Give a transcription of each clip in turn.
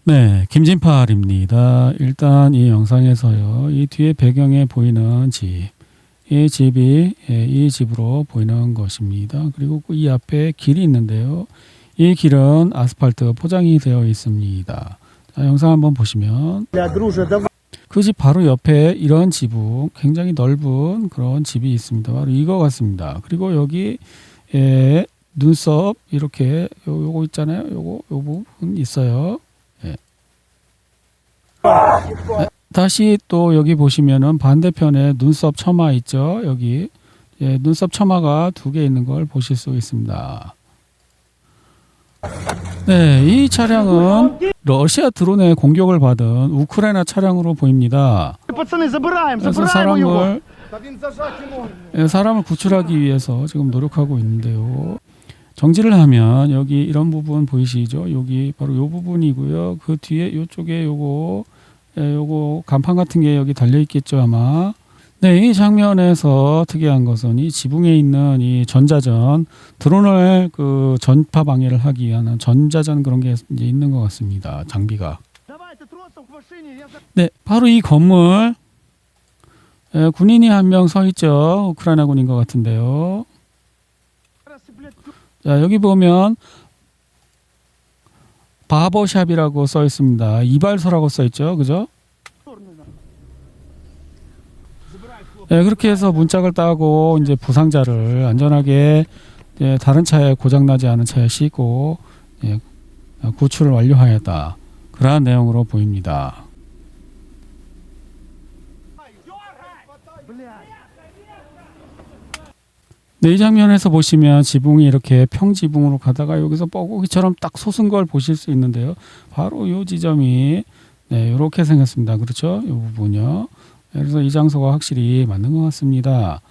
네, 김진팔입니다. 일단 이 영상에서요, 이 뒤에 배경에 보이는 집, 이 집이 이 집으로 보이는 것입니다. 그리고 이 앞에 길이 있는데요. 이 길은 아스팔트 포장이 되어 있습니다. 자, 영상 한번 보시면 그 집 바로 옆에 이런 지붕, 굉장히 넓은 그런 집이 있습니다. 바로 이거 같습니다. 그리고 여기 눈썹 이렇게 요거 있잖아요. 요 부분 있어요. 다시 또 여기 보시면은 반대편에 눈썹 처마 있죠. 여기 눈썹 처마가 두 개 있는 걸 보실 수 있습니다. 네, 이 차량은 러시아 드론의 공격을 받은 우크라이나 차량으로 보입니다. 그래서 사람을 구출하기 위해서 지금 노력하고 있는데요. 정지를 하면 여기 이런 부분 보이시죠? 여기 바로 이 부분이고요. 그 뒤에 이쪽에 요거 간판 같은 게 여기 달려 있겠죠 아마. 네, 이 장면에서 특이한 것은 이 지붕에 있는 이 전자전 드론을 그 전파 방해를 하기 위한 전자전 그런 게 이제 있는 것 같습니다. 장비가. 네, 바로 이 건물 군인이 한 명 서 있죠. 우크라이나 군인 것 같은데요. 자, 여기 보면 바버샵이라고 써 있습니다. 이발소라고 써 있죠. 그죠? 네, 그렇게 해서 문짝을 따고 이제 부상자를 안전하게 다른 차에 고장나지 않은 차에 싣고 구출을 완료하였다. 그러한 내용으로 보입니다. 네, 이 장면에서 보시면 지붕이 이렇게 평지붕으로 가다가 여기서 뻐꾸기처럼 딱 솟은 걸 보실 수 있는데요. 바로 이 지점이 이렇게 생겼습니다. 그렇죠? 이 부분요. 그래서 이 장소가 확실히 맞는 것 같습니다.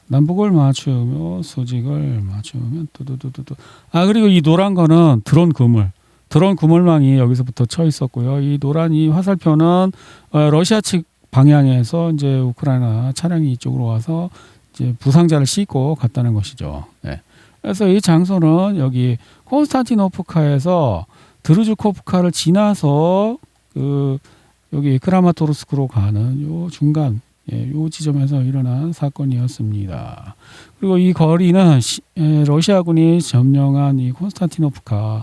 남북을 맞추며 수직을 맞추면 뚜두두두두. 아, 그리고 이 노란 거는 드론 그물망이 여기서부터 쳐 있었고요. 이 노란 이 화살표는 러시아 측 방향에서 이제 우크라이나 차량이 이쪽으로 와서 이제 부상자를 싣고 갔다는 것이죠. 네. 그래서 이 장소는 여기 콘스탄티노프카에서 드루즈코프카를 지나서 여기 크라마토르스크로 가는 요 중간 요 지점에서 일어난 사건이었습니다. 그리고 이 거리는 러시아군이 점령한 이 콘스탄티노프카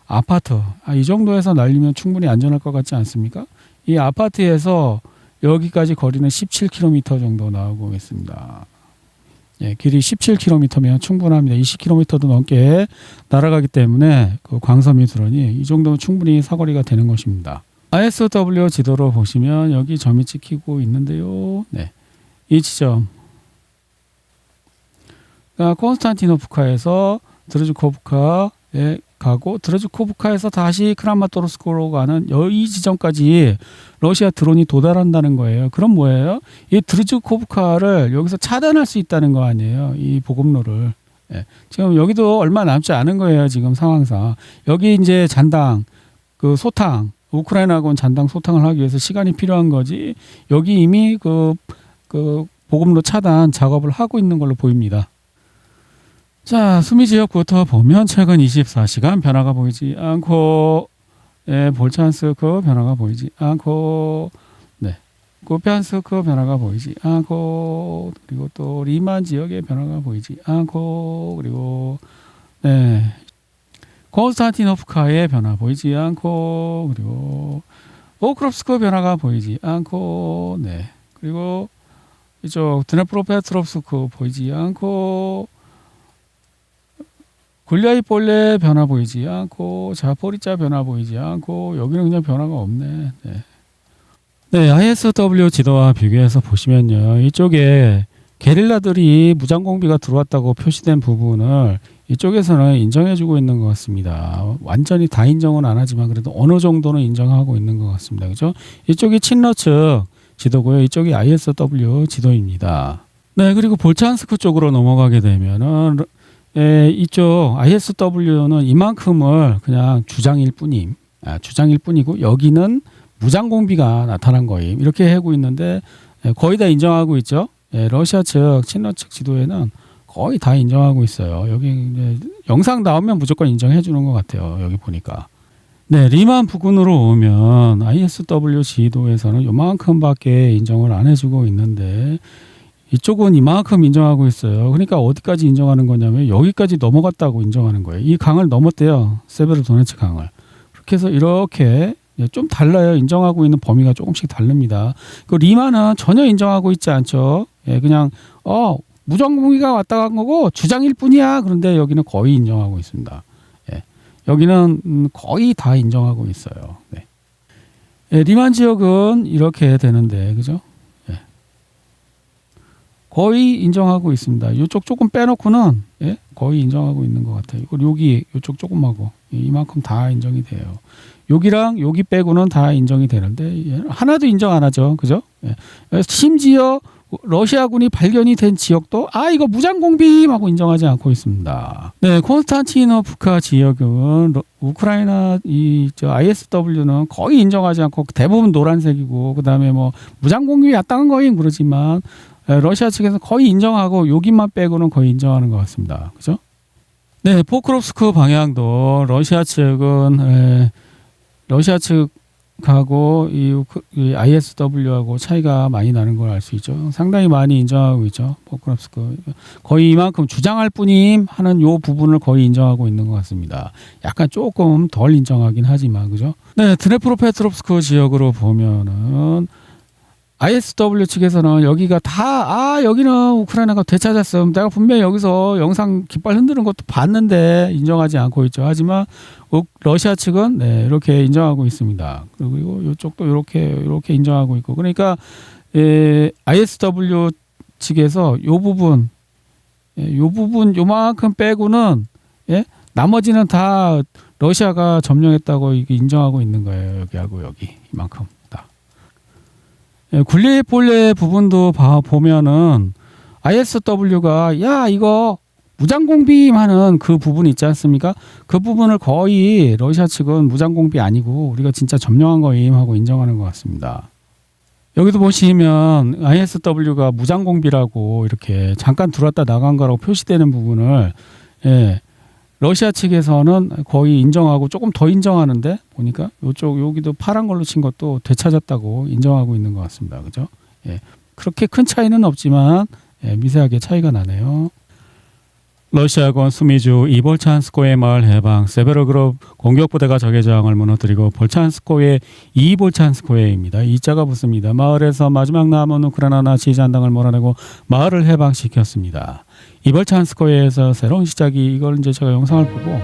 아파트 이 정도에서 날리면 충분히 안전할 것 같지 않습니까? 이 아파트에서 여기까지 거리는 17km 정도 나오고 있습니다. 길이 17km면 충분합니다. 20km도 넘게 날아가기 때문에 그 광섬유 드론이 이 정도면 충분히 사거리가 되는 것입니다. ISW 지도로 보시면 여기 점이 찍히고 있는데요. 네, 이 지점 콘스탄티노프카에서 드루즈코프카에 가고 드루즈코프카에서 다시 크라마토르스크로 가는 이 지점까지 러시아 드론이 도달한다는 거예요. 그럼 뭐예요? 이 드루즈코프카를 여기서 차단할 수 있다는 거 아니에요. 이 보급로를. 지금 여기도 얼마 남지 않은 거예요. 지금 상황상. 여기 이제 잔당, 그 소탕, 우크라이나군 잔당 소탕을 하기 위해서 시간이 필요한 거지. 여기 이미 그 보급로 차단 작업을 하고 있는 걸로 보입니다. 자, 수미 지역부터 보면 최근 24시간 변화가 보이지 않고, 볼찬스크 변화가 보이지 않고, 쿠피안스크 변화가 보이지 않고, 그리고 또 리만 지역의 변화가 보이지 않고, 그리고 콘스탄티노프카의 변화 보이지 않고, 그리고 오크롭스크 변화가 보이지 않고, 그리고 이쪽 드네프로페트롭스크 보이지 않고, 굴리아이폴레 변화 보이지 않고, 자포리자 변화 보이지 않고, 여기는 그냥 변화가 없네. ISW 지도와 비교해서 보시면요. 이쪽에 게릴라들이 무장공비가 들어왔다고 표시된 부분을 이쪽에서는 인정해주고 있는 것 같습니다. 완전히 다 인정은 안 하지만 그래도 어느 정도는 인정하고 있는 것 같습니다. 그죠? 이쪽이 친러 측 지도고요. 이쪽이 ISW 지도입니다. 그리고 볼찬스크 쪽으로 넘어가게 되면은 이쪽 ISW는 이만큼을 그냥 주장일 뿐이고 여기는 무장공비가 나타난 거임 이렇게 하고 있는데 거의 다 인정하고 있죠. 러시아 측 친러 측 지도에는 거의 다 인정하고 있어요. 여기 이제 영상 나오면 무조건 인정해 주는 것 같아요. 여기 보니까 네, 리만 부근으로 오면 ISW 지도에서는 요만큼밖에 인정을 안 해주고 있는데 이쪽은 이만큼 인정하고 있어요. 그러니까 어디까지 인정하는 거냐면 여기까지 넘어갔다고 인정하는 거예요. 이 강을 넘었대요. 세베로도네츠 강을. 그렇게 해서 이렇게 좀 달라요. 인정하고 있는 범위가 조금씩 다릅니다. 그 리마는 전혀 인정하고 있지 않죠. 예, 그냥 무전공기가 왔다 간 거고 주장일 뿐이야. 그런데 여기는 거의 인정하고 있습니다. 예, 여기는 거의 다 인정하고 있어요. 네. 예, 리만 지역은 이렇게 되는데, 그죠? 예. 거의 인정하고 있습니다. 이쪽 조금 빼놓고는 예? 거의 인정하고 있는 것 같아요. 여기 이쪽 조금하고 이만큼 다 인정이 돼요. 여기랑 여기 빼고는 다 인정이 되는데 하나도 인정 안 하죠. 그죠? 예. 심지어 러시아군이 발견이 된 지역도 이거 무장공비하고 인정하지 않고 있습니다. 네, 콘스탄티노프카 지역은 우크라이나 ISW는 거의 인정하지 않고 대부분 노란색이고 그다음에 뭐 무장공비 야당한 거인 그러지만 러시아 측에서 거의 인정하고 여기만 빼고는 거의 인정하는 것 같습니다. 그죠? 네, 포크롭스크 방향도 러시아 측은 러시아 측하고 이 ISW하고 차이가 많이 나는 걸 알 수 있죠. 상당히 많이 인정하고 있죠. 포크롭스크 거의 이만큼 주장할 뿐임 하는 요 부분을 거의 인정하고 있는 것 같습니다. 약간 조금 덜 인정하긴 하지만 그죠? 네, 드네프로페트롭스크 지역으로 보면은 ISW 측에서는 여기가 다 여기는 우크라이나가 되찾았음. 내가 분명히 여기서 영상 깃발 흔드는 것도 봤는데 인정하지 않고 있죠. 하지만 러시아 측은 네, 이렇게 인정하고 있습니다. 그리고 이쪽도 이렇게 인정하고 있고. 그러니까 ISW 측에서 요 부분 요만큼 빼고는 나머지는 다 러시아가 점령했다고 인정하고 있는 거예요. 여기하고 여기 이만큼. 굴리폴레 부분도 보면은 ISW가 이거 무장공비하는 그 부분 있지 않습니까? 그 부분을 거의 러시아 측은 무장공비 아니고 우리가 진짜 점령한 거임 하고 인정하는 것 같습니다. 여기도 보시면 ISW가 무장공비라고 이렇게 잠깐 들어왔다 나간 거라고 표시되는 부분을 러시아 측에서는 거의 인정하고 조금 더 인정하는데 보니까 여기도 파란 걸로 친 것도 되찾았다고 인정하고 있는 것 같습니다. 그죠? 예. 그렇게 큰 차이는 없지만 미세하게 차이가 나네요. 러시아군 수미주 이볼찬스코의 마을 해방, 세베로그룹 공격부대가 적의 저항을 무너뜨리고 볼찬스코의 이볼찬스코에입니다. 이자가 붙습니다. 마을에서 마지막 남은 우크라이나 나치 잔당을 몰아내고 마을을 해방시켰습니다. 이볼찬스코에서 새로운 시작이 이걸 이제 제가 영상을 보고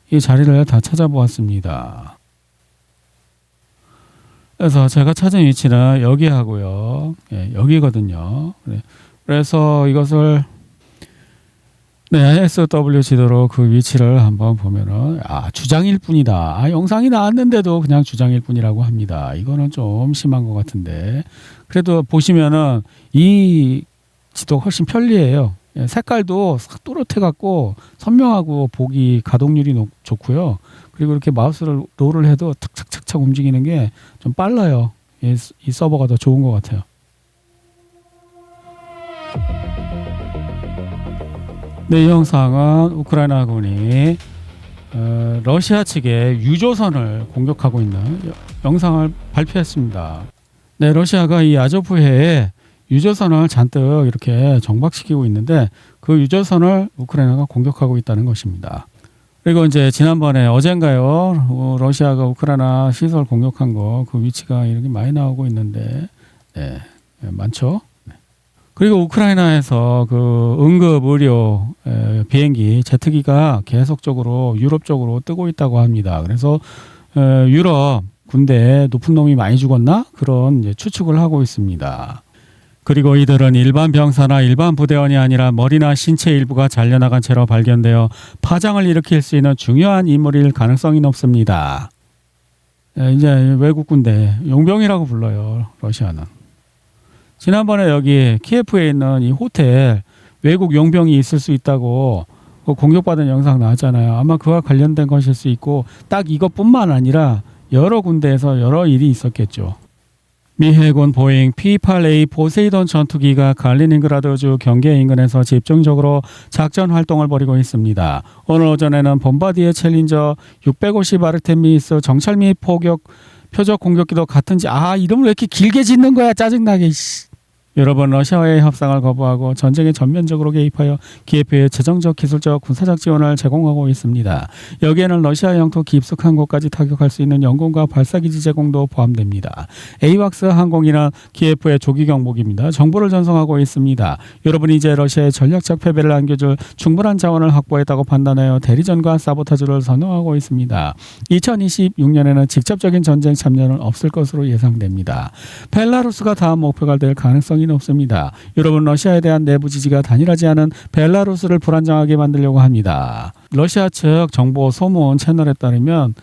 이 자리를 다 찾아보았습니다. 그래서 제가 찾은 위치는 여기 하고요. 여기거든요. 그래서 이것을 ISW 지도로 그 위치를 한번 보면은 주장일 뿐이다. 영상이 나왔는데도 그냥 주장일 뿐이라고 합니다. 이거는 좀 심한 것 같은데 그래도 보시면은 이 지도가 훨씬 편리해요. 색깔도 싹 또렷해 갖고 선명하고 보기 가동률이 좋고요. 그리고 이렇게 마우스를 롤을 해도 탁탁탁탁 움직이는 게 좀 빨라요. 이 서버가 더 좋은 것 같아요. 네, 이 영상은 우크라이나군이 러시아 측의 유조선을 공격하고 있는 영상을 발표했습니다. 네, 러시아가 이 아조프해에 유조선을 잔뜩 이렇게 정박시키고 있는데 그 유조선을 우크라이나가 공격하고 있다는 것입니다. 그리고 이제 지난번에 어젠가요, 러시아가 우크라이나 시설 공격한 거 그 위치가 이렇게 많이 나오고 있는데 많죠. 그리고 우크라이나에서 그 응급 의료 비행기 제트기가 계속적으로 유럽 쪽으로 뜨고 있다고 합니다. 그래서 유럽 군대에 높은 놈이 많이 죽었나? 그런 이제 추측을 하고 있습니다. 그리고 이들은 일반 병사나 일반 부대원이 아니라 머리나 신체 일부가 잘려나간 채로 발견되어 파장을 일으킬 수 있는 중요한 인물일 가능성이 높습니다. 이제 외국 군대, 용병이라고 불러요, 러시아는. 지난번에 여기 키예프에 있는 이 호텔 외국 용병이 있을 수 있다고 공격받은 영상 나왔잖아요. 아마 그와 관련된 것일 수 있고 딱 이것뿐만 아니라 여러 군데에서 여러 일이 있었겠죠. 미 해군 보잉 P-8A 포세이돈 전투기가 칼리닝그라드주 경계 인근에서 집중적으로 작전 활동을 벌이고 있습니다. 오늘 오전에는 bombardier 챌린저 650 아르테미스 정찰 및 표적 공격기도 같은지 이름을 왜 이렇게 길게 짓는 거야, 짜증나게. 여러분, 러시아와의 협상을 거부하고 전쟁에 전면적으로 개입하여 키예프에 재정적, 기술적, 군사적 지원을 제공하고 있습니다. 여기에는 러시아 영토 깊숙한 곳까지 타격할 수 있는 영공과 발사기지 제공도 포함됩니다. 에이왁스 항공기는 키예프의 조기 경보기입니다. 정보를 전송하고 있습니다. 여러분이 이제 러시아의 전략적 패배를 안겨줄 충분한 자원을 확보했다고 판단하여 대리전과 사보타주를 선언하고 있습니다. 2026년에는 직접적인 전쟁 참여는 없을 것으로 예상됩니다. 벨라루스가 다음 목표가 될 가능성이 높습니다. 여러분, 러시아에 대한 내부 지지가 단일하지 않은 벨라루스를 불안정하게 만들려고 합니다. 러시아 측 정보 소문 채널에 따르면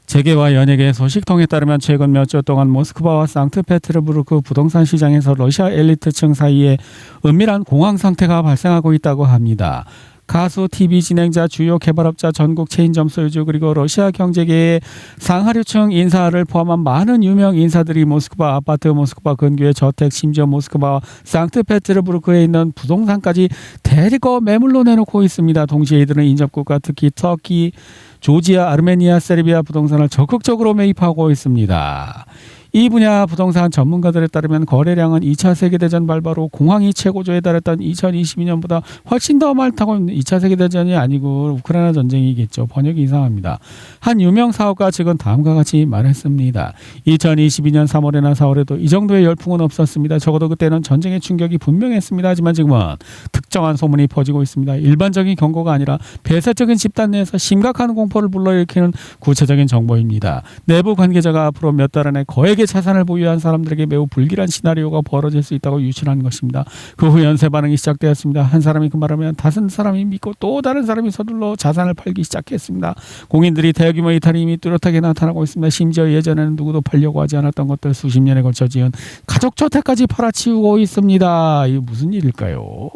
재계와 연예계 소식통에 따르면 최근 몇 주 동안 모스크바와 상트페테르부르크 부동산 시장에서 러시아 엘리트층 사이에 은밀한 공황 상태가 발생하고 있다고 합니다. 가수, TV 진행자, 주요 개발업자, 전국 체인점 소유주, 그리고 러시아 경제계의 상하류층 인사를 포함한 많은 유명 인사들이 모스크바 아파트, 모스크바 근교의 저택, 심지어 모스크바 상트페테르부르크에 있는 부동산까지 대거 매물로 내놓고 있습니다. 동시에 이들은 인접국가, 특히 터키, 조지아, 아르메니아, 세르비아 부동산을 적극적으로 매입하고 있습니다. 이 분야 부동산 전문가들에 따르면 거래량은 2차 세계대전 발발 후 공황이 최고조에 달했던 2022년보다 훨씬 더 많다고. 2차 세계대전이 아니고 우크라이나 전쟁이겠죠. 번역이 이상합니다. 한 유명 사업가 측은 다음과 같이 말했습니다. 2022년 3월이나 4월에도 이 정도의 열풍은 없었습니다. 적어도 그때는 전쟁의 충격이 분명했습니다. 하지만 지금은 특정한 소문이 퍼지고 있습니다. 일반적인 경고가 아니라 폐쇄적인 집단 내에서 심각한 공포를 불러일으키는 구체적인 정보입니다. 내부 관계자가 앞으로 몇 달 안에 거액의 자산을 보유한 사람들에게 매우 불길한 시나리오가 벌어질 수 있다고 유출한 것입니다. 그 후 연쇄 반응이 시작되었습니다. 한 사람이 그 말하면 다른 사람이 믿고 또 다른 사람이 서둘러 자산을 팔기 시작했습니다. 공인들이 대규모 이탈이 이미 뚜렷하게 나타나고 있습니다. 심지어 예전에는 누구도 팔려고 하지 않았던 것들 수십 년에 걸쳐 지은 가족저택까지 팔아치우고 있습니다. 이게 무슨 일일까요?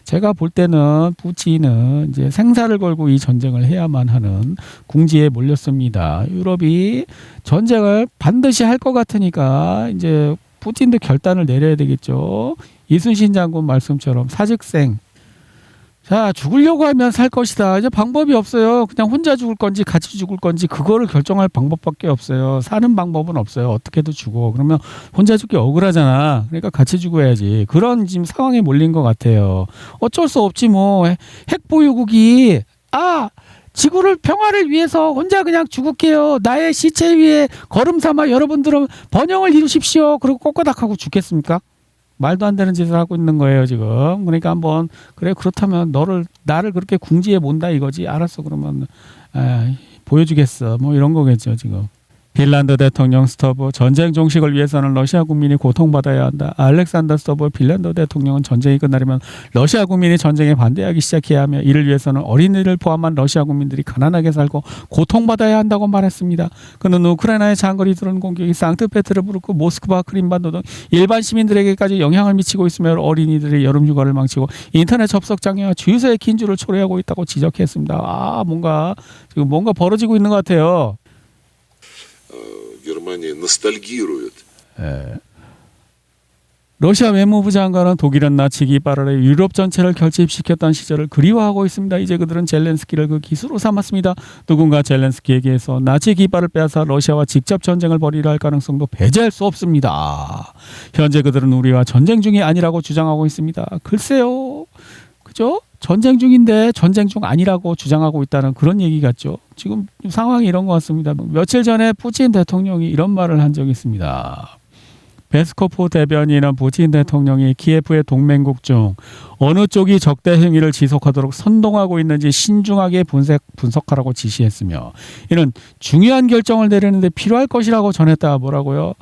제가 볼 때는 푸틴은 이제 생사를 걸고 이 전쟁을 해야만 하는 궁지에 몰렸습니다. 유럽이 전쟁을 반드시 할 것 같으니까 이제 푸틴도 결단을 내려야 되겠죠. 이순신 장군 말씀처럼 사직생. 자, 죽으려고 하면 살 것이다. 이제 방법이 없어요. 그냥 혼자 죽을 건지 같이 죽을 건지 그거를 결정할 방법밖에 없어요. 사는 방법은 없어요. 어떻게도 죽어. 그러면 혼자 죽기 억울하잖아. 그러니까 같이 죽어야지. 그런 지금 상황에 몰린 것 같아요. 어쩔 수 없지 뭐. 핵보유국이 지구를 평화를 위해서 혼자 그냥 죽을게요. 나의 시체 위에 걸음 삼아 여러분들은 번영을 이루십시오. 그리고 꼬꼬닥하고 죽겠습니까? 말도 안 되는 짓을 하고 있는 거예요 지금. 그러니까 한번 그래 그렇다면 나를 그렇게 궁지에 몬다 이거지. 알았어 그러면 보여주겠어. 뭐 이런 거겠죠 지금. 핀란드 대통령 스토브 전쟁 종식을 위해서는 러시아 국민이 고통받아야 한다. 알렉산더 스토브 핀란드 대통령은 전쟁이 끝나려면 러시아 국민이 전쟁에 반대하기 시작해야 하며 이를 위해서는 어린이를 포함한 러시아 국민들이 가난하게 살고 고통받아야 한다고 말했습니다. 그는 우크라이나의 장거리 드론 공격이 상트페테르부르크, 모스크바, 크림반도 등 일반 시민들에게까지 영향을 미치고 있으며 어린이들의 여름 휴가를 망치고 인터넷 접속 장애와 주유소의 긴 줄을 초래하고 있다고 지적했습니다. 뭔가 지금 뭔가 벌어지고 있는 것 같아요. 러시아 외무부 장관은 독일은 나치 깃발 아래 유럽 전체를 결집시켰던 시절을 그리워하고 있습니다. 이제 그들은 젤렌스키를 그 기수로 삼았습니다. 누군가 젤렌스키에게서 나치 깃발을 빼앗아 러시아와 직접 전쟁을 벌이려 할 가능성도 배제할 수 없습니다. 현재 그들은 우리와 전쟁 중이 아니라고 주장하고 있습니다. 글쎄요. 그죠? 전쟁 중인데 전쟁 중 아니라고 주장하고 있다는 그런 얘기 같죠. 지금 상황이 이런 것 같습니다. 며칠 전에 푸틴 대통령이 이런 말을 한 적이 있습니다. 베스코프 대변인은 푸틴 대통령이 키예프의 동맹국 중 어느 쪽이 적대 행위를 지속하도록 선동하고 있는지 신중하게 분석하라고 지시했으며 이는 중요한 결정을 내리는데 필요할 것이라고 전했다. 뭐라고요?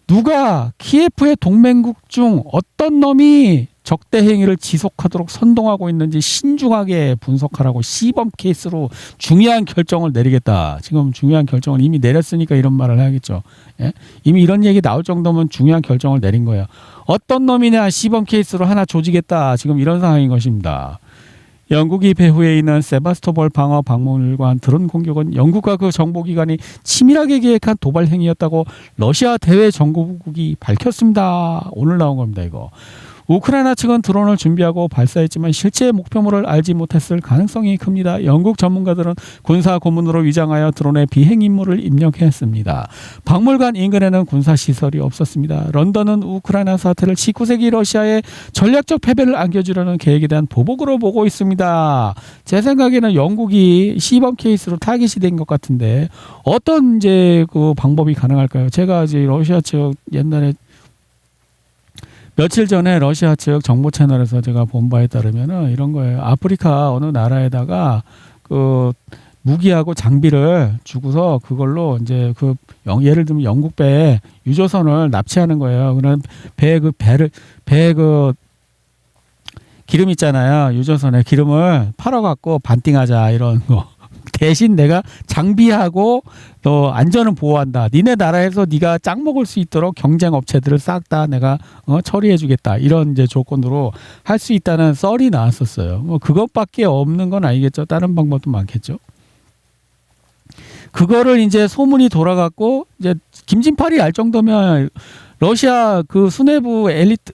누가 키예프의 동맹국 중 어떤 놈이 적대 행위를 지속하도록 선동하고 있는지 신중하게 분석하라고 시범 케이스로 중요한 결정을 내리겠다. 지금 중요한 결정을 이미 내렸으니까 이런 말을 해야겠죠. 예? 이미 이런 얘기 나올 정도면 중요한 결정을 내린 거예요. 어떤 놈이냐 시범 케이스로 하나 조지겠다. 지금 이런 상황인 것입니다. 영국이 배후에 있는 세바스토폴 방어 박물관 드론 공격은 영국과 그 정보기관이 치밀하게 계획한 도발 행위였다고 러시아 대외 정보국이 밝혔습니다. 오늘 나온 겁니다. 이거. 우크라이나 측은 드론을 준비하고 발사했지만 실제 목표물을 알지 못했을 가능성이 큽니다. 영국 전문가들은 군사 고문으로 위장하여 드론의 비행 임무를 입력했습니다. 박물관 인근에는 군사 시설이 없었습니다. 런던은 우크라이나 사태를 19세기 러시아의 전략적 패배를 안겨주려는 계획에 대한 보복으로 보고 있습니다. 제 생각에는 영국이 시범 케이스로 타깃이 된 것 같은데 어떤 이제 그 방법이 가능할까요? 제가 이제 러시아 측 옛날에 며칠 전에 러시아 측 정보 채널에서 제가 본 바에 따르면은 이런 거예요. 아프리카 어느 나라에다가 그 무기하고 장비를 주고서 그걸로 이제 그 예를 들면 영국 배에 유조선을 납치하는 거예요. 그런 배 기름 있잖아요. 유조선에 기름을 팔아갖고 반띵하자 이런 거. 대신 내가 장비하고 또 안전은 보호한다. 니네 나라에서 네가 짱 먹을 수 있도록 경쟁 업체들을 싹 다 내가 처리해주겠다. 이런 이제 조건으로 할 수 있다는 썰이 나왔었어요. 뭐 그것밖에 없는 건 아니겠죠. 다른 방법도 많겠죠. 그거를 이제 소문이 돌아갔고 이제 김진팔이 알 정도면 러시아 그 수뇌부 엘리트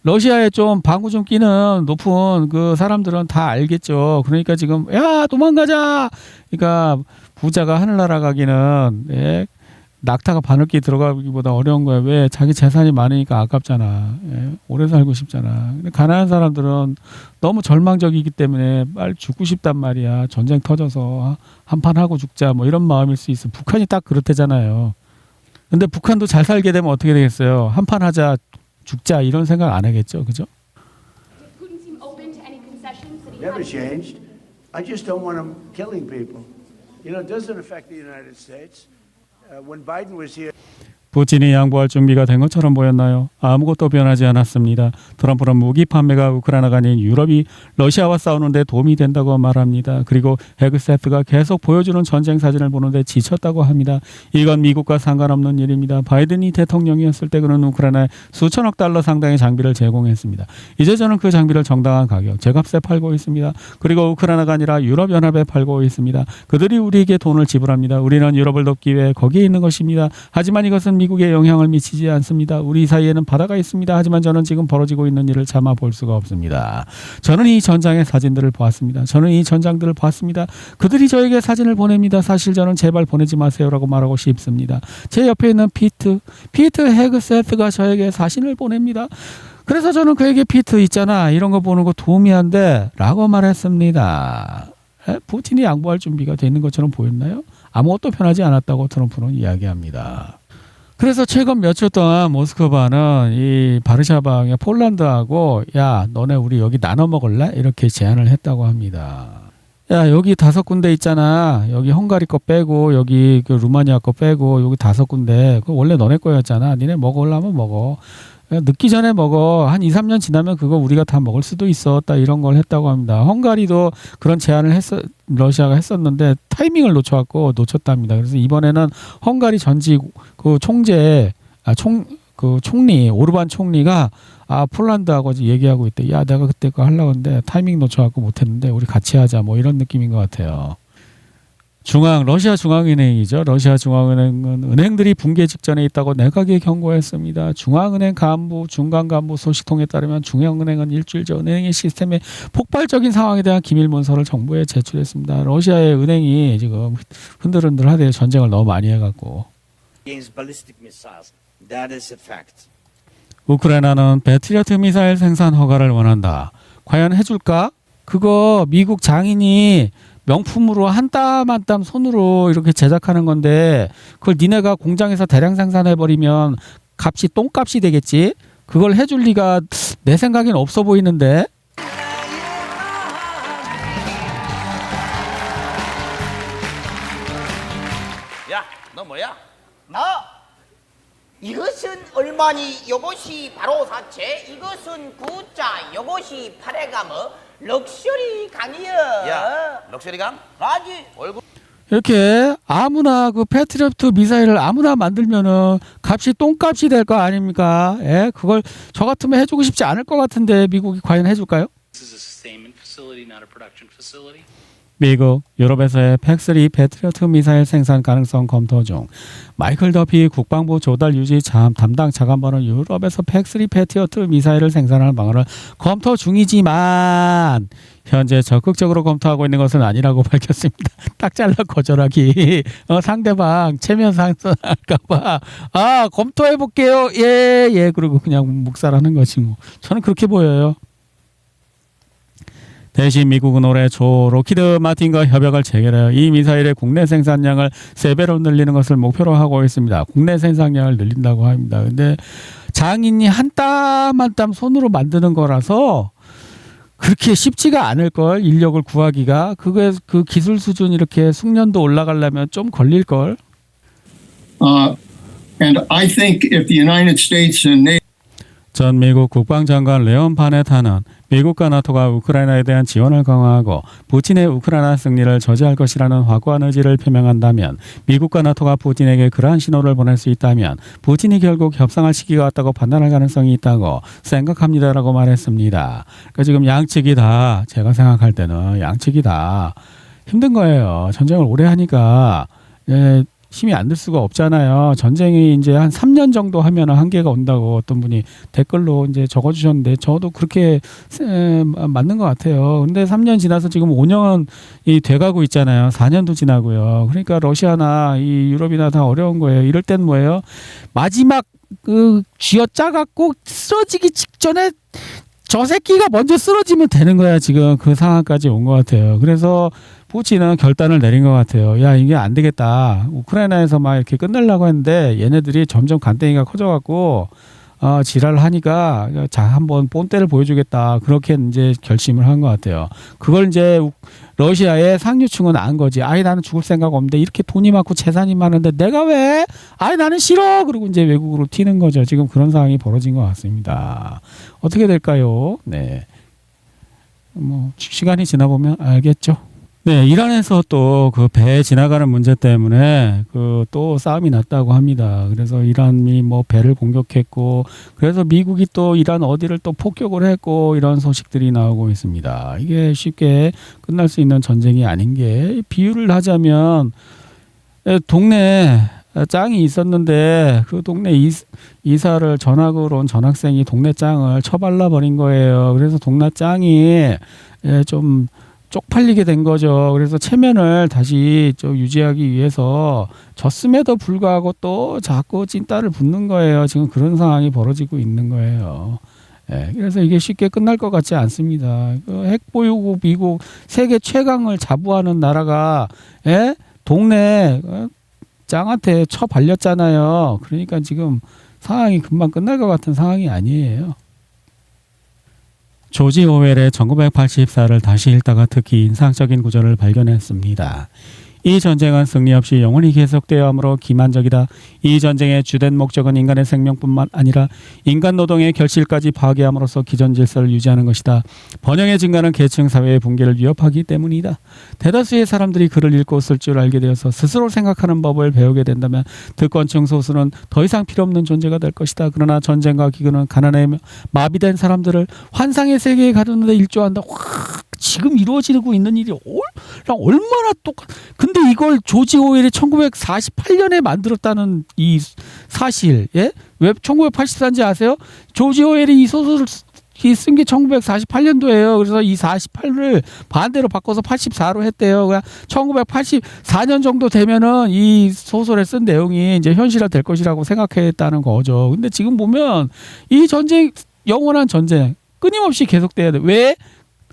러시아에 좀 방구 좀 끼는 높은 그 사람들은 다 알겠죠. 그러니까 지금 야 도망가자. 그러니까 부자가 하늘나라 가기는 낙타가 바늘기 들어가기보다 어려운 거야. 왜? 자기 재산이 많으니까 아깝잖아. 오래 살고 싶잖아. 근데 가난한 사람들은 너무 절망적이기 때문에 빨리 죽고 싶단 말이야. 전쟁 터져서 한판 하고 죽자 뭐 이런 마음일 수 있어. 북한이 딱 그렇대잖아요. 근데 북한도 잘 살게 되면 어떻게 되겠어요? 한판 하자. 죽자 이런 생각 안 하겠죠, 그죠? Never changed. I just don't want them killing people. You know, it doesn't affect the United States. When Biden was here. 푸틴이 양보할 준비가 된 것처럼 보였나요? 아무것도 변하지 않았습니다. 트럼프는 무기 판매가 우크라이나가 아닌 유럽이 러시아와 싸우는데 도움이 된다고 말합니다. 그리고 헤그세트가 계속 보여주는 전쟁 사진을 보는데 지쳤다고 합니다. 이건 미국과 상관없는 일입니다. 바이든이 대통령이었을 때 그는 우크라이나에 수천억 달러 상당의 장비를 제공했습니다. 이제 저는 그 장비를 정당한 가격, 제값에 팔고 있습니다. 그리고 우크라이나가 아니라 유럽연합에 팔고 있습니다. 그들이 우리에게 돈을 지불합니다. 우리는 유럽을 돕기 위해 거기에 있는 것입니다. 하지만 이것은 미국에 영향을 미치지 않습니다. 우리 사이에는 바다가 있습니다. 하지만 저는 지금 벌어지고 있는 일을 참아 볼 수가 없습니다. 저는 이 전장의 사진들을 보았습니다. 저는 이 전장들을 봤습니다. 그들이 저에게 사진을 보냅니다. 사실 저는 제발 보내지 마세요라고 말하고 싶습니다. 제 옆에 있는 피트 헤그세트가 저에게 사진을 보냅니다. 그래서 저는 그에게 피트 있잖아. 이런 거 보는 거 도움이 안 돼. 라고 말했습니다. 푸틴이 양보할 준비가 되는 것처럼 보였나요? 아무것도 변하지 않았다고 트럼프는 이야기합니다. 그래서 최근 며칠 동안 모스크바는 이 바르샤바의 폴란드하고 야 너네 우리 여기 나눠 먹을래? 이렇게 제안을 했다고 합니다. 야 여기 5군데 있잖아. 여기 헝가리 거 빼고 여기 그 루마니아 거 빼고 여기 5군데 그거 원래 너네 거였잖아. 니네 먹으려면 먹어. 늦기 전에 먹어. 한 2, 3년 지나면 그거 우리가 다 먹을 수도 있어. 딱 이런 걸 했다고 합니다. 헝가리도 그런 제안을 러시아가 했었는데 타이밍을 놓쳤답니다. 그래서 이번에는 헝가리 전직 그 총리 오르반 총리가 폴란드하고 얘기하고 있대. 야 내가 그때 그거 하려고 했는데 타이밍 놓쳐갖고 못했는데 우리 같이 하자. 뭐 이런 느낌인 것 같아요. 러시아 중앙은행이죠. 러시아 중앙은행은 은행들이 붕괴 직전에 있다고 내각이 경고했습니다. 중앙은행 간부, 중간 간부 소식통에 따르면 중앙은행은 일주일 전 은행의 시스템의 폭발적인 상황에 대한 기밀 문서를 정부에 제출했습니다. 러시아의 은행이 지금 흔들흔들하대요. 전쟁을 너무 많이 해갖고. 우크라이나는 배트리어트 미사일 생산 허가를 원한다. 과연 해줄까? 그거 미국 장인이 명품으로 한 땀 한 땀 손으로 이렇게 제작하는 건데 그걸 니네가 공장에서 대량 생산해버리면 값이 똥값이 되겠지? 그걸 해줄 리가 내 생각엔 없어 보이는데. 야, 너 뭐야? 나 이것은 얼마니? 이것이 바로 사채. 이것은 구자. 이것이 팔에가뭐 럭셔리 강이여. 야, 럭셔리 강? 라지. 얼굴 이렇게 아무나 그 패트리어트 미사일을 아무나 만들면은 값이 똥값이 될 거 아닙니까? 그걸 저 같으면 해주고 싶지 않을 것 같은데 미국이 과연 해줄까요? This is a sustainment for facility, not a production facility. 미국, 유럽에서의 팩3 패트리어트 미사일 생산 가능성 검토 중. 마이클 더피 국방부 조달 유지 담당 차관보는 유럽에서 팩3 패트리어트 미사일을 생산할 방안을 검토 중이지만 현재 적극적으로 검토하고 있는 것은 아니라고 밝혔습니다. 딱 잘라 거절하기. 상대방 체면 상승할까봐 검토해 볼게요. 예. 그리고 그냥 묵살하는 거지 뭐. 저는 그렇게 보여요. 대신 미국은 올해 초 로키드 마틴과 협약을 체결하여 이 미사일의 국내 생산량을 3배로 늘리는 것을 목표로 하고 있습니다. 국내 생산량을 늘린다고 합니다. 근데 장인이 한 땀 한 땀 손으로 만드는 거라서 그렇게 쉽지가 않을 걸. 인력을 구하기가. 그게 그 기술 수준 이렇게 숙련도 올라가려면 좀 걸릴 걸. And I think if the United States and NATO 전 미국 국방장관 레온 파네타는 미국과 나토가 우크라이나에 대한 지원을 강화하고 푸틴의 우크라이나 승리를 저지할 것이라는 확고한 의지를 표명한다면, 미국과 나토가 푸틴에게 그러한 신호를 보낼 수 있다면 푸틴이 결국 협상할 시기가 왔다고 판단할 가능성이 있다고 생각합니다라고 말했습니다. 그러니까 지금 양측이 다, 제가 생각할 때는 양측이 다 힘든 거예요. 전쟁을 오래 하니까 힘이 안 들 수가 없잖아요. 전쟁이 이제 한 3년 정도 하면 한계가 온다고 어떤 분이 댓글로 이제 적어주셨는데, 저도 그렇게 맞는 것 같아요. 근데 3년 지나서 지금 5년이 돼가고 있잖아요. 4년도 지나고요. 그러니까 러시아나 이 유럽이나 다 어려운 거예요. 이럴 땐 뭐예요? 마지막 쥐어짜갖고 쓰러지기 직전에 저 새끼가 먼저 쓰러지면 되는 거야. 지금 그 상황까지 온 것 같아요. 그래서 푸틴은 결단을 내린 것 같아요. 야, 이게 안 되겠다. 우크라이나에서 막 이렇게 끝내려고 했는데 얘네들이 점점 간땡이가 커져갖고 지랄을 하니까 자, 한번 본때를 보여주겠다. 그렇게 이제 결심을 한 것 같아요. 그걸 이제 러시아의 상류층은 안 거지. 나는 죽을 생각 없는데 이렇게 돈이 많고 재산이 많은데 내가 왜? 나는 싫어. 그리고 이제 외국으로 튀는 거죠. 지금 그런 상황이 벌어진 것 같습니다. 어떻게 될까요? 네. 뭐 시간이 지나보면 알겠죠. 네, 이란에서 또 그 배 지나가는 문제 때문에 그 또 싸움이 났다고 합니다. 그래서 이란이 뭐 배를 공격했고, 그래서 미국이 또 이란 어디를 또 폭격을 했고, 이런 소식들이 나오고 있습니다. 이게 쉽게 끝날 수 있는 전쟁이 아닌 게, 비유를 하자면 동네 짱이 있었는데 그 동네 이사를 전학으로 온 전학생이 동네 짱을 쳐발라 버린 거예요. 그래서 동네 짱이 좀 쪽팔리게 된 거죠. 그래서 체면을 다시 좀 유지하기 위해서 졌음에도 불구하고 또 자꾸 찐따를 붙는 거예요. 지금 그런 상황이 벌어지고 있는 거예요. 그래서 이게 쉽게 끝날 것 같지 않습니다. 핵 보유국 미국 세계 최강을 자부하는 나라가 동네 짱한테 쳐발렸잖아요. 그러니까 지금 상황이 금방 끝날 것 같은 상황이 아니에요. 조지 오웰의 1984를 다시 읽다가 특히 인상적인 구절을 발견했습니다. 이 전쟁은 승리 없이 영원히 계속되어야 하므로 기만적이다. 이 전쟁의 주된 목적은 인간의 생명뿐만 아니라 인간 노동의 결실까지 파괴함으로써 기존 질서를 유지하는 것이다. 번영의 증가는 계층 사회의 붕괴를 위협하기 때문이다. 대다수의 사람들이 글을 읽고 쓸 줄 알게 되어서 스스로 생각하는 법을 배우게 된다면 특권층 소수는 더 이상 필요 없는 존재가 될 것이다. 그러나 전쟁과 기근은 가난에 마비된 사람들을 환상의 세계에 가두는 데 일조한다. 지금 이루어지고 있는 일이 얼마나 근데 이걸 조지 오웰이 1948년에 만들었다는 이 사실, 왜 1984인지 아세요? 조지 오웰이 이 소설을 쓴 게 1948년도예요. 그래서 이 48을 반대로 바꿔서 84로 했대요. 그러니까 1984년 정도 되면은 이 소설에 쓴 내용이 이제 현실화 될 것이라고 생각했다는 거죠. 근데 지금 보면 이 전쟁, 영원한 전쟁 끊임없이 계속돼야 돼. 왜?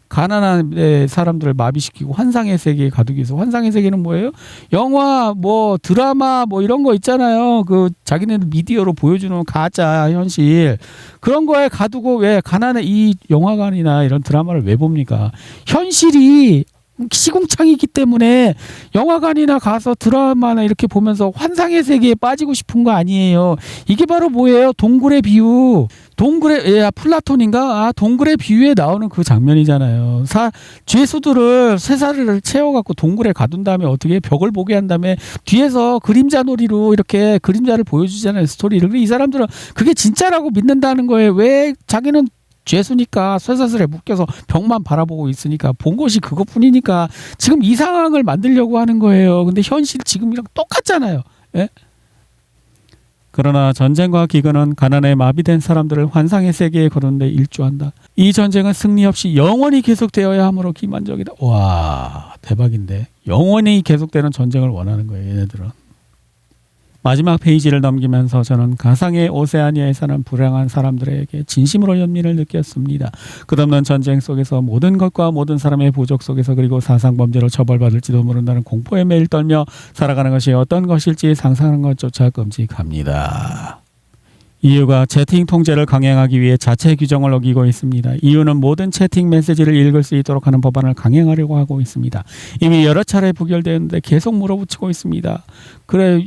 가난한 사람들을 마비시키고 환상의 세계에 가두기 위해서. 환상의 세계는 뭐예요? 영화, 뭐 드라마, 뭐 이런 거 있잖아요. 그 자기네들 미디어로 보여주는 가짜 현실, 그런 거에 가두고. 왜 가난해? 이 영화관이나 이런 드라마를 왜 봅니까? 현실이 시궁창이기 때문에 영화관이나 가서 드라마나 이렇게 보면서 환상의 세계에 빠지고 싶은 거 아니에요. 이게 바로 뭐예요? 동굴의 비유. 플라톤인가? 동굴의 비유에 나오는 그 장면이잖아요. 죄수들을 쇠사리를 채워갖고 동굴에 가둔 다음에 어떻게 벽을 보게 한 다음에 뒤에서 그림자 놀이로 이렇게 그림자를 보여주잖아요. 스토리를. 이 사람들은 그게 진짜라고 믿는다는 거예요. 왜? 자기는 죄수니까 쇠사슬에 묶여서 벽만 바라보고 있으니까 본 것이 그것뿐이니까 지금 이 상황을 만들려고 하는 거예요. 근데 현실 지금이랑 똑같잖아요. 예? 그러나 전쟁과 기근은 가난에 마비된 사람들을 환상의 세계에 거르는데 일조한다. 이 전쟁은 승리 없이 영원히 계속되어야 하므로 기만적이다. 와, 대박인데. 영원히 계속되는 전쟁을 원하는 거예요, 얘네들은. 마지막 페이지를 넘기면서 저는 가상의 오세아니아에 사는 불행한 사람들에게 진심으로 연민을 느꼈습니다. 끝없는 전쟁 속에서 모든 것과 모든 사람의 부족 속에서 그리고 사상범죄로 처벌받을지도 모른다는 공포에 매일 떨며 살아가는 것이 어떤 것일지 상상하는 것조차 끔찍합니다. 이유가 채팅 통제를 강행하기 위해 자체 규정을 어기고 있습니다. 이유는 모든 채팅 메시지를 읽을 수 있도록 하는 법안을 강행하려고 하고 있습니다. 이미 여러 차례 부결되었는데 계속 물어붙이고 있습니다. 그래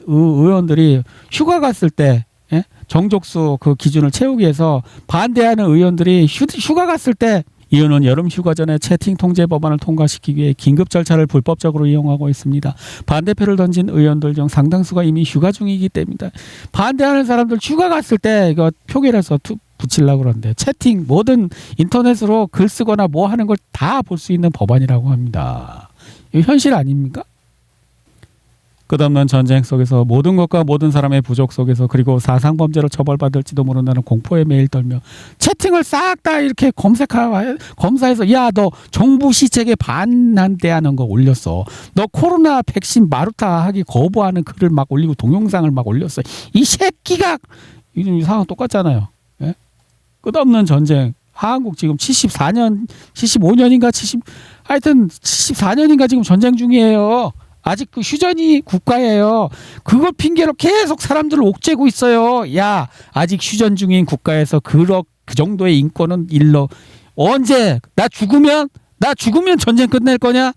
의원들이 휴가 갔을 때 정족수 그 기준을 채우기 위해서 반대하는 의원들이 휴가 갔을 때 이유는 여름 휴가 전에 채팅 통제 법안을 통과시키기 위해 긴급 절차를 불법적으로 이용하고 있습니다. 반대표를 던진 의원들 중 상당수가 이미 휴가 중이기 때문입니다. 반대하는 사람들 휴가 갔을 때 이거 표결해서 붙이려고 그러는데 채팅 모든 인터넷으로 글 쓰거나 뭐 하는 걸 다 볼 수 있는 법안이라고 합니다. 이거 현실 아닙니까? 끝없는 전쟁 속에서 모든 것과 모든 사람의 부족 속에서 그리고 사상범죄로 처벌받을지도 모른다는 공포에 매일 떨며 채팅을 싹 다 이렇게 검사해서 야, 너 정부 시책에 반대하는 거 올렸어. 너 코로나 백신 마루타 하기 거부하는 글을 막 올리고 동영상을 막 올렸어. 이 새끼가 이 상황 똑같잖아요. 예? 끝없는 전쟁. 한국 지금 75년인가 하여튼 74년인가 지금 전쟁 중이에요. 아직 그 휴전이 국가예요. 그걸 핑계로 계속 사람들을 옥죄고 있어요. 야, 아직 휴전 중인 국가에서 그 정도의 인권은 일러. 언제? 나 죽으면 전쟁 끝낼 거냐?